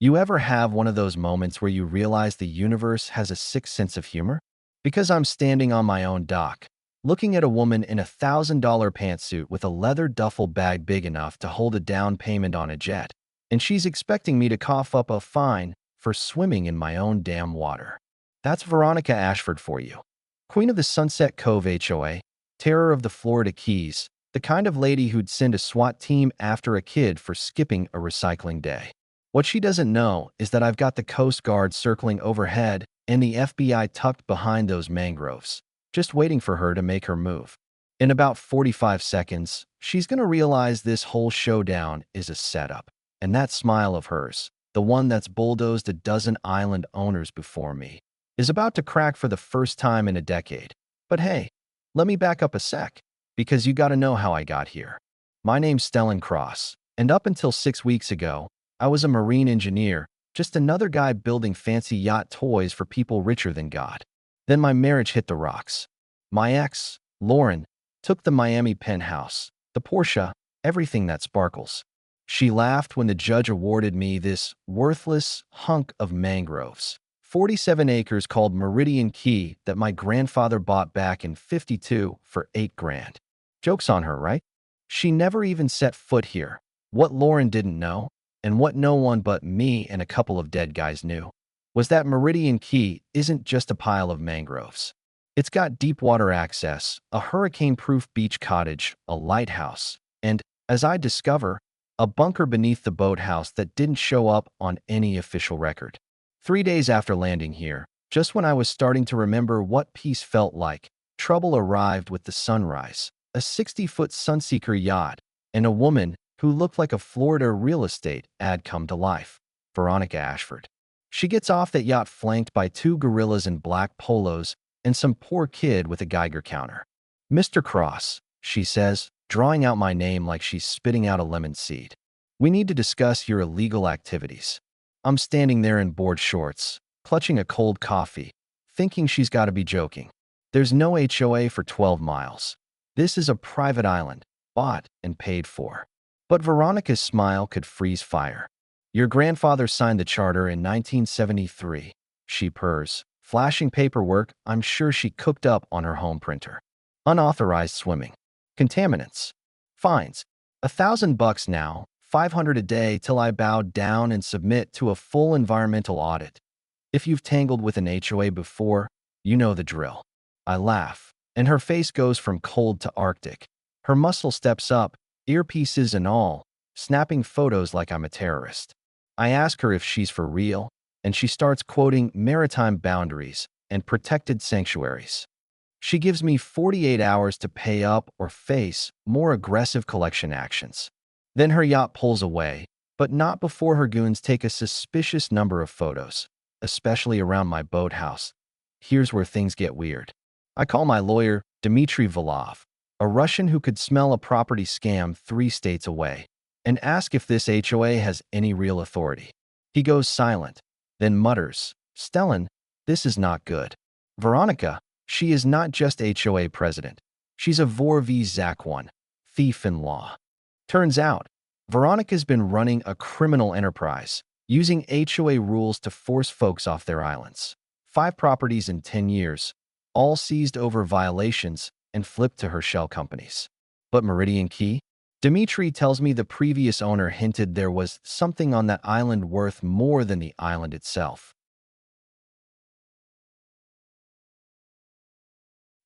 You ever have one of those moments where you realize the universe has a sick sense of humor? Because I'm standing on my own dock, looking at a woman in a $1,000 pantsuit with a leather duffel bag big enough to hold a down payment on a jet, and she's expecting me to cough up a fine for swimming in my own damn water. That's Veronica Ashford for you. Queen of the Sunset Cove HOA, terror of the Florida Keys, the kind of lady who'd send a SWAT team after a kid for skipping a recycling day. What she doesn't know is that I've got the Coast Guard circling overhead and the FBI tucked behind those mangroves, just waiting for her to make her move. In about 45 seconds, she's going to realize this whole showdown is a setup. And that smile of hers, the one that's bulldozed a dozen island owners before me, is about to crack for the first time in a decade. But hey, let me back up a sec, because you gotta know how I got here. My name's Stellan Cross, and up until 6 weeks ago, I was a marine engineer, just another guy building fancy yacht toys for people richer than God. Then my marriage hit the rocks. My ex, Lauren, took the Miami penthouse, the Porsche, everything that sparkles. She laughed when the judge awarded me this worthless hunk of mangroves, 47 acres called Meridian Key that my grandfather bought back in '52 for $8 grand. Joke's on her, right? She never even set foot here. What Lauren didn't know, and what no one but me and a couple of dead guys knew, was that Meridian Key isn't just a pile of mangroves. It's got deep water access, a hurricane-proof beach cottage, a lighthouse, and, as I discover, a bunker beneath the boathouse that didn't show up on any official record. 3 days after landing here, just when I was starting to remember what peace felt like, trouble arrived with the sunrise, a 60-foot Sunseeker yacht, and a woman who looked like a Florida real estate ad come to life, Veronica Ashford. She gets off that yacht flanked by 2 gorillas in black polos and some poor kid with a Geiger counter. "Mr. Cross," she says, drawing out my name like she's spitting out a lemon seed. "We need to discuss your illegal activities." I'm standing there in board shorts, clutching a cold coffee, thinking she's got to be joking. There's no HOA for 12 miles. This is a private island, bought and paid for. But Veronica's smile could freeze fire. "Your grandfather signed the charter in 1973, she purrs, flashing paperwork I'm sure she cooked up on her home printer. Unauthorized swimming. Contaminants. Fines. $1,000 now, 500 a day till I bow down and submit to a full environmental audit. If you've tangled with an HOA before, you know the drill." I laugh, and her face goes from cold to Arctic. Her muscle steps up, earpieces and all, snapping photos like I'm a terrorist. I ask her if she's for real, and she starts quoting maritime boundaries and protected sanctuaries. She gives me 48 hours to pay up or face more aggressive collection actions. Then her yacht pulls away, but not before her goons take a suspicious number of photos, especially around my boathouse. Here's where things get weird. I call my lawyer, Dmitry Volov, a Russian who could smell a property scam 3 states away, and ask if this HOA has any real authority. He goes silent, then mutters, "Stellan, this is not good. Veronica, she is not just HOA president. She's a Vor v. Zach one, thief in law." Turns out, Veronica's been running a criminal enterprise, using HOA rules to force folks off their islands. 5 properties in 10 years, all seized over violations and flipped to her shell companies. But Meridian Key? Dimitri tells me the previous owner hinted there was something on that island worth more than the island itself.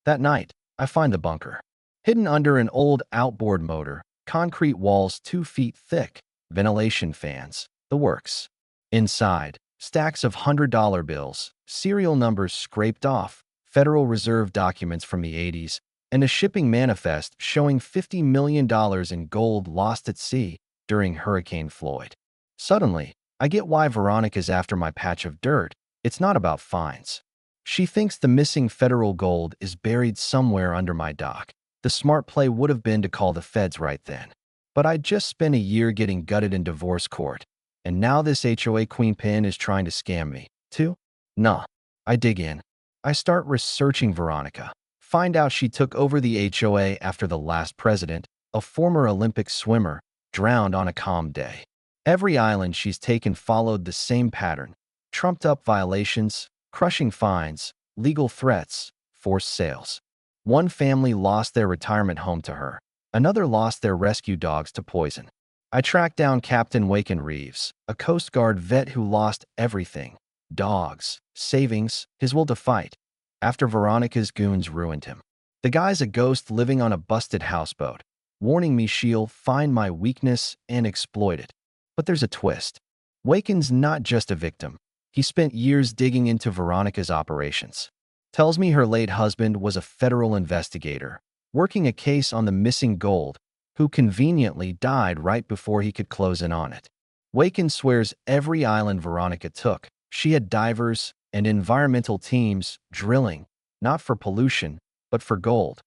That night, I find the bunker. Hidden under an old outboard motor, concrete walls 2 feet thick, ventilation fans, the works. Inside, stacks of $100 bills, serial numbers scraped off, Federal Reserve documents from the '80s, and a shipping manifest showing $50 million in gold lost at sea during Hurricane Floyd. Suddenly, I get why Veronica's after my patch of dirt. It's not about fines. She thinks the missing federal gold is buried somewhere under my dock. The smart play would have been to call the feds right then. But I'd just spent a year getting gutted in divorce court, and now this HOA queenpin is trying to scam me, too? Nah. I dig in. I start researching Veronica. Find out she took over the HOA after the last president, a former Olympic swimmer, drowned on a calm day. Every island she's taken followed the same pattern: trumped-up violations, crushing fines, legal threats, forced sales. One family lost their retirement home to her. Another lost their rescue dogs to poison. I tracked down Captain Waken Reeves, a Coast Guard vet who lost everything: dogs, savings, his will to fight, after Veronica's goons ruined him. The guy's a ghost living on a busted houseboat, warning me she'll find my weakness and exploit it. But there's a twist. Waken's not just a victim. He spent years digging into Veronica's operations. Tells me her late husband was a federal investigator, working a case on the missing gold, who conveniently died right before he could close in on it. Waken swears every island Veronica took, she had divers and environmental teams drilling, not for pollution, but for gold.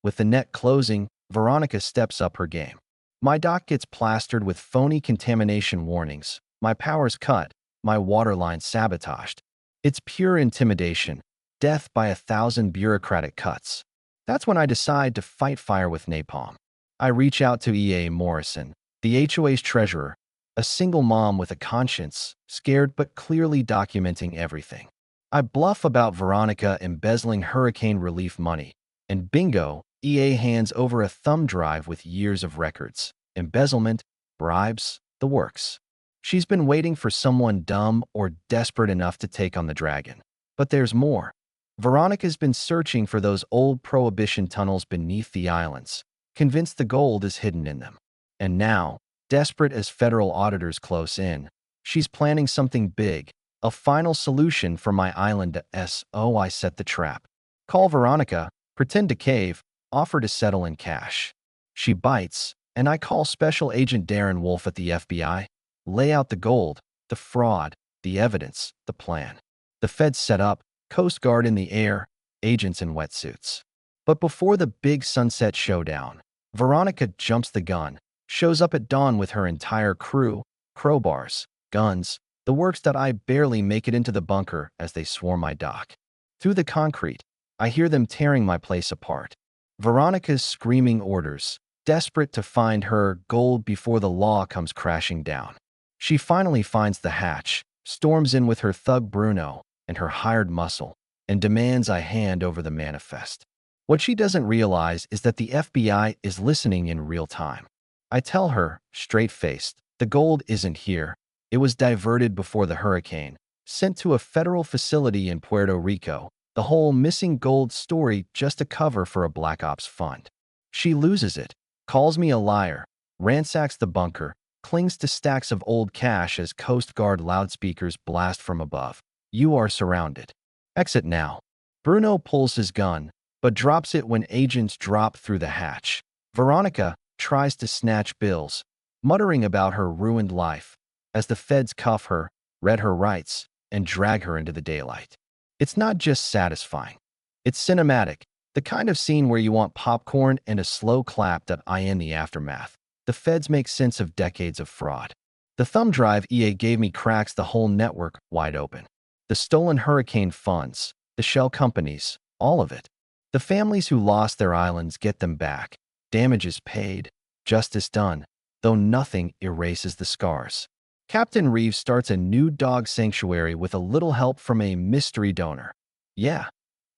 With the net closing, Veronica steps up her game. My dock gets plastered with phony contamination warnings, my power's cut, my waterline sabotaged. It's pure intimidation, death by 1,000 bureaucratic cuts. That's when I decide to fight fire with napalm. I reach out to E.A. Morrison, the HOA's treasurer, a single mom with a conscience, scared but clearly documenting everything. I bluff about Veronica embezzling hurricane relief money, and bingo, EA hands over a thumb drive with years of records, embezzlement, bribes, the works. She's been waiting for someone dumb or desperate enough to take on the dragon. But there's more. Veronica's been searching for those old prohibition tunnels beneath the islands, convinced the gold is hidden in them. And now, desperate as federal auditors close in, she's planning something big, a final solution for my island. So I set the trap. Call Veronica, pretend to cave, offer to settle in cash. She bites, and I call Special Agent Darren Wolf at the FBI, lay out the gold, the fraud, the evidence, the plan. The feds set up, Coast Guard in the air, agents in wetsuits. But before the big sunset showdown, Veronica jumps the gun, shows up at dawn with her entire crew, crowbars, guns, the works that I barely make it into the bunker as they swarm my dock. Through the concrete, I hear them tearing my place apart. Veronica's screaming orders, desperate to find her gold before the law comes crashing down. She finally finds the hatch, storms in with her thug Bruno and her hired muscle, and demands I hand over the manifest. What she doesn't realize is that the FBI is listening in real time. I tell her, straight-faced, the gold isn't here. It was diverted before the hurricane, sent to a federal facility in Puerto Rico. The whole missing gold story just a cover for a Black Ops fund. She loses it, calls me a liar, ransacks the bunker, clings to stacks of old cash as Coast Guard loudspeakers blast from above. You are surrounded. Exit now. Bruno pulls his gun, but drops it when agents drop through the hatch. Veronica tries to snatch bills, muttering about her ruined life, as the feds cuff her, read her rights, and drag her into the daylight. It's not just satisfying. It's cinematic, the kind of scene where you want popcorn and a slow clap that in the aftermath. The feds make sense of decades of fraud. The thumb drive EA gave me cracks the whole network wide open. The stolen hurricane funds, the shell companies, all of it. The families who lost their islands get them back. Damages paid, justice done, though nothing erases the scars. Captain Reeves starts a new dog sanctuary with a little help from a mystery donor. Yeah,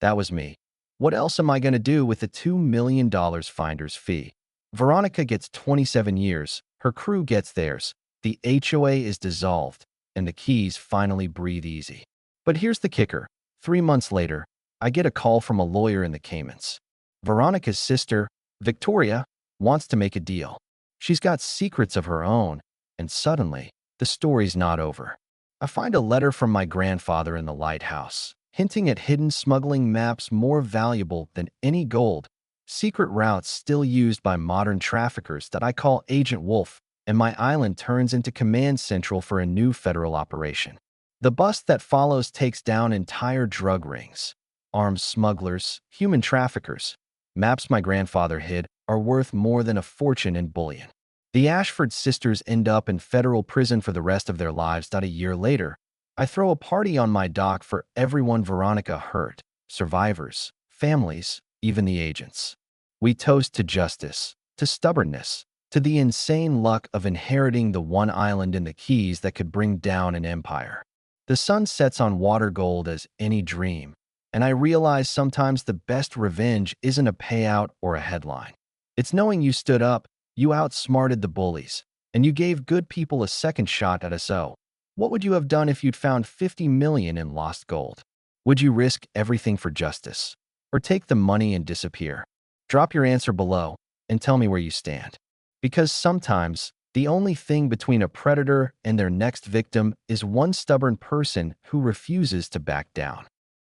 that was me. What else am I going to do with the $2 million finder's fee? Veronica gets 27 years, her crew gets theirs, the HOA is dissolved, and the Keys finally breathe easy. But here's the kicker. 3 months later, I get a call from a lawyer in the Caymans. Veronica's sister, Victoria, wants to make a deal. She's got secrets of her own, and suddenly, the story's not over. I find a letter from my grandfather in the lighthouse, hinting at hidden smuggling maps more valuable than any gold, secret routes still used by modern traffickers that I call Agent Wolf, and my island turns into command central for a new federal operation. The bust that follows takes down entire drug rings, arms smugglers, human traffickers. Maps my grandfather hid are worth more than a fortune in bullion. The Ashford sisters end up in federal prison for the rest of their lives. A year later, I throw a party on my dock for everyone Veronica hurt, survivors, families, even the agents. We toast to justice, to stubbornness, to the insane luck of inheriting the one island in the Keys that could bring down an empire. The sun sets on water gold as any dream, and I realize sometimes the best revenge isn't a payout or a headline. It's knowing you stood up, you outsmarted the bullies, and you gave good people a second shot at us. So, what would you have done if you'd found 50 million in lost gold? Would you risk everything for justice? Or take the money and disappear? Drop your answer below and tell me where you stand. Because sometimes, the only thing between a predator and their next victim is one stubborn person who refuses to back down.